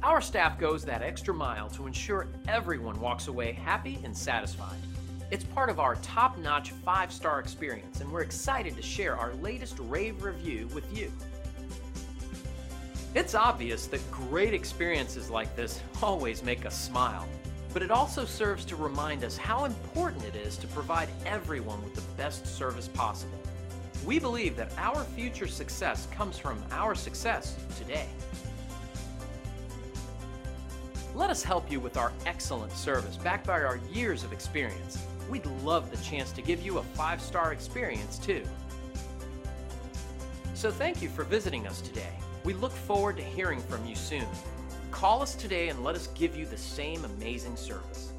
Our staff goes that extra mile to ensure everyone walks away happy and satisfied. It's part of our top-notch 5-star experience, and we're excited to share our latest rave review with you. It's obvious that great experiences like this always make us smile, but it also serves to remind us how important it is to provide everyone with the best service possible. We believe that our future success comes from our success today. Let us help you with our excellent service backed by our years of experience. We'd love the chance to give you a 5-star experience too. So thank you for visiting us today. We look forward to hearing from you soon. Call us today and let us give you the same amazing service.